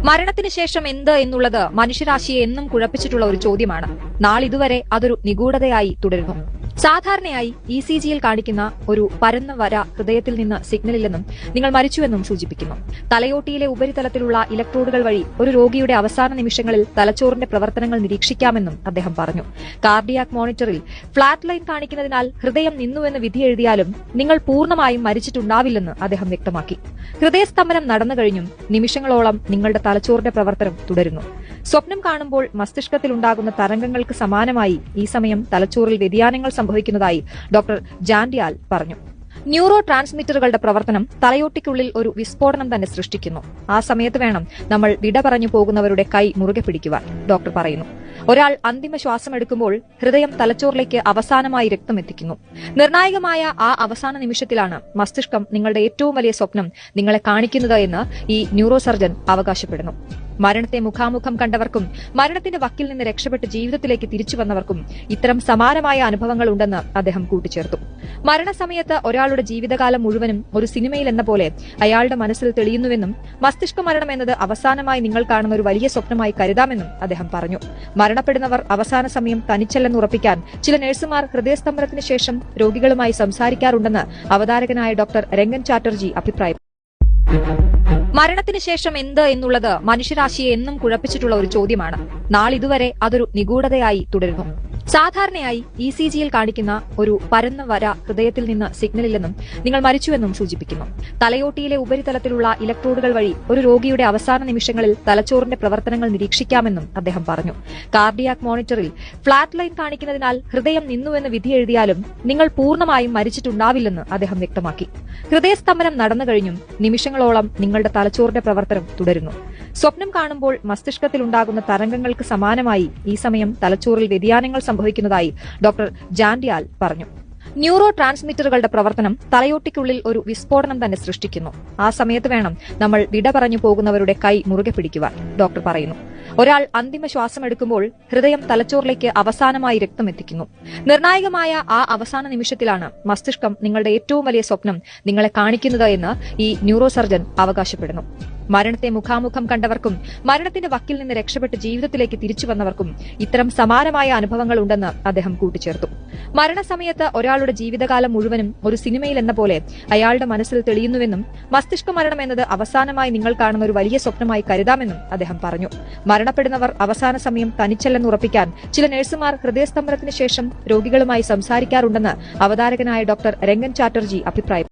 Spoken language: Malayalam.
മരണത്തിന് ശേഷം എന്ത് എന്നുള്ളത് മനുഷ്യരാശിയെ എന്നും കുഴപ്പിച്ചിട്ടുള്ള ഒരു ചോദ്യമാണ്. നാളിതുവരെ അതൊരു നിഗൂഢതയായി തുടരുന്നു. സാധാരണയായി ഇസിജിയിൽ കാണിക്കുന്ന ഒരു പരന്ന വര ഹൃദയത്തിൽ നിന്ന് സിഗ്നലില്ലെന്നും നിങ്ങൾ മരിച്ചുവെന്നും സൂചിപ്പിക്കുന്നു. തലയോട്ടിയിലെ ഉപരിതലത്തിലുള്ള ഇലക്ട്രോഡുകൾ വഴി ഒരു രോഗിയുടെ അവസാന നിമിഷങ്ങളിൽ തലച്ചോറിന്റെ പ്രവർത്തനങ്ങൾ നിരീക്ഷിക്കാമെന്നും അദ്ദേഹം പറഞ്ഞു. കാർഡിയാക് മോണിറ്ററിൽ ഫ്ലാറ്റ് ലൈൻ കാണിക്കുന്നതിനാൽ ഹൃദയം നിന്നുവെന്ന് വിധിയെഴുതിയാലും നിങ്ങൾ പൂർണ്ണമായും മരിച്ചിട്ടുണ്ടാവില്ലെന്ന് അദ്ദേഹം വ്യക്തമാക്കി. ഹൃദയസ്തംഭനം നടന്നു കഴിഞ്ഞും നിമിഷങ്ങളോളം നിങ്ങളുടെ തലച്ചോറിന്റെ പ്രവർത്തനം തുടരുന്നു. സ്വപ്നം കാണുമ്പോൾ മസ്തിഷ്കത്തിലുണ്ടാകുന്ന തരംഗങ്ങൾക്ക് സമാനമായി ഈ സമയം തലച്ചോറിൽ വ്യതിയാനങ്ങൾ സംഭവിക്കുന്നതായി ഡോക്ടർ ജാൻഡിയാൽ പറഞ്ഞു. ന്യൂറോ ട്രാൻസ്മിറ്ററുകളുടെ പ്രവർത്തനം തലയോട്ടിക്കുള്ളിൽ ഒരു വിസ്ഫോടനം തന്നെ സൃഷ്ടിക്കുന്നു. ആ സമയത്ത് വേണം നമ്മൾ വിട പറഞ്ഞു പോകുന്നവരുടെ കൈ മുറുകെ പിടിക്കുവാൻ, ഡോക്ടർ പറയുന്നു. ഒരാൾ അന്തിമ ശ്വാസം എടുക്കുമ്പോൾ ഹൃദയം തലച്ചോറിലേക്ക് അവസാനമായി രക്തമെത്തിക്കുന്നു. നിർണായകമായ ആ അവസാന നിമിഷത്തിലാണ് മസ്തിഷ്കം നിങ്ങളുടെ ഏറ്റവും വലിയ സ്വപ്നം നിങ്ങളെ കാണിക്കുന്നത് എന്ന് ഈ ന്യൂറോ സർജൻ അവകാശപ്പെടുന്നു. മരണത്തെ മുഖാമുഖം കണ്ടവർക്കും മരണത്തിന്റെ വക്കിൽ നിന്ന് രക്ഷപ്പെട്ട് ജീവിതത്തിലേക്ക് തിരിച്ചു വന്നവർക്കും ഇത്തരം സമാനമായ അനുഭവങ്ങൾ ഉണ്ടെന്ന് അദ്ദേഹം കൂട്ടിച്ചേർത്തു. മരണസമയത്ത് ഒരാളുടെ ജീവിതകാലം മുഴുവനും ഒരു സിനിമയിൽ എന്ന പോലെ അയാളുടെ മനസ്സിൽ തെളിയുന്നുവെന്നും മസ്തിഷ്ക മരണം എന്നത് അവസാനമായി നിങ്ങൾ കാണുന്ന ഒരു വലിയ സ്വപ്നമായി കരുതാമെന്നും അദ്ദേഹം പറഞ്ഞു. മരണപ്പെടുന്നവർ അവസാന സമയം തനിച്ചല്ലെന്ന് ഉറപ്പിക്കാൻ ചില നഴ്സുമാർ ഹൃദയസ്തംഭനത്തിന് ശേഷം രോഗികളുമായി സംസാരിക്കാറുണ്ടെന്ന് അവതാരകനായ ഡോക്ടർ രംഗൻ ചാറ്റർജി അഭിപ്രായപ്പെട്ടു. മരണത്തിന് ശേഷം എന്ത് എന്നുള്ളത് മനുഷ്യരാശിയെ എന്നും കുഴപ്പിച്ചിട്ടുള്ള ഒരു ചോദ്യമാണ്. നാളിതുവരെ അതൊരു നിഗൂഢതയായി തുടരുന്നു. സാധാരണയായി ഇസിജിയിൽ കാണിക്കുന്ന ഒരു പരന്ന വര ഹൃദയത്തിൽ നിന്ന് സിഗ്നലില്ലെന്നും നിങ്ങൾ മരിച്ചുവെന്നും സൂചിപ്പിക്കുന്നു. തലയോട്ടിയിലെ ഉപരിതലത്തിലുള്ള ഇലക്ട്രോഡുകൾ വഴി ഒരു രോഗിയുടെ അവസാന നിമിഷങ്ങളിൽ തലച്ചോറിന്റെ പ്രവർത്തനങ്ങൾ നിരീക്ഷിക്കാമെന്നും അദ്ദേഹം പറഞ്ഞു. കാർഡിയാക് മോണിറ്ററിൽ ഫ്ലാറ്റ് ലൈൻ കാണിക്കുന്നതിനാൽ ഹൃദയം നിന്നുവെന്ന് വിധിയെഴുതിയാലും നിങ്ങൾ പൂർണ്ണമായും മരിച്ചിട്ടുണ്ടാവില്ലെന്ന് അദ്ദേഹം വ്യക്തമാക്കി. ഹൃദയസ്തംഭനം നടന്നു കഴിഞ്ഞും നിമിഷങ്ങളോളം നിങ്ങളുടെ തലച്ചോറിന്റെ പ്രവർത്തനം തുടരുന്നു. സ്വപ്നം കാണുമ്പോൾ മസ്തിഷ്കത്തിലുണ്ടാകുന്ന തരംഗങ്ങൾക്ക് സമാനമായി ഈ സമയം തലച്ചോറിൽ വ്യതിയാനങ്ങൾ സംഭവിക്കുന്നതായി ഡോക്ടർ ജാൻഡിയാൽ പറഞ്ഞു. ന്യൂറോ ട്രാൻസ്മിറ്ററുകളുടെ പ്രവർത്തനം തലയോട്ടിക്കുള്ളിൽ ഒരു വിസ്ഫോടനം തന്നെ സൃഷ്ടിക്കുന്നു. ആ സമയത്ത് വേണം നമ്മൾ വിട പറഞ്ഞു പോകുന്നവരുടെ കൈ മുറുകെ പിടിക്കുവാൻ, ഡോക്ടർ പറയുന്നു. ഒരാൾ അന്തിമ ശ്വാസം എടുക്കുമ്പോൾ ഹൃദയം തലച്ചോറിലേക്ക് അവസാനമായി രക്തമെത്തിക്കുന്നു. നിർണായകമായ ആ അവസാന നിമിഷത്തിലാണ് മസ്തിഷ്കം നിങ്ങളുടെ ഏറ്റവും വലിയ സ്വപ്നം നിങ്ങളെ കാണിക്കുന്നത് എന്ന് ഈ ന്യൂറോ സർജൻ അവകാശപ്പെടുന്നു. മരണത്തെ മുഖാമുഖം കണ്ടവർക്കും മരണത്തിന്റെ വക്കിൽ നിന്ന് രക്ഷപ്പെട്ട് ജീവിതത്തിലേക്ക് തിരിച്ചു വന്നവർക്കും ഇത്തരം സമാനമായ അനുഭവങ്ങൾ ഉണ്ടെന്ന് അദ്ദേഹം കൂട്ടിച്ചേർത്തു. മരണസമയത്ത് ഒരാളുടെ ജീവിതകാലം മുഴുവനും ഒരു സിനിമയിൽ എന്ന പോലെ അയാളുടെ മനസ്സിൽ തെളിയുന്നുവെന്നും മസ്തിഷ്ക മരണം എന്നത് അവസാനമായി നിങ്ങൾ കാണുന്ന ഒരു വലിയ സ്വപ്നമായി കരുതാമെന്നും അദ്ദേഹം പറഞ്ഞു. മരണപ്പെടുന്നവർ അവസാന സമയം തനിച്ചല്ലെന്ന് ഉറപ്പിക്കാൻ ചില നഴ്സുമാർ ഹൃദയസ്തംഭനത്തിന് ശേഷം രോഗികളുമായി സംസാരിക്കാറുണ്ടെന്ന് അവതാരകനായ ഡോക്ടർ രംഗൻ ചാറ്റർജി അഭിപ്രായപ്പെട്ടു.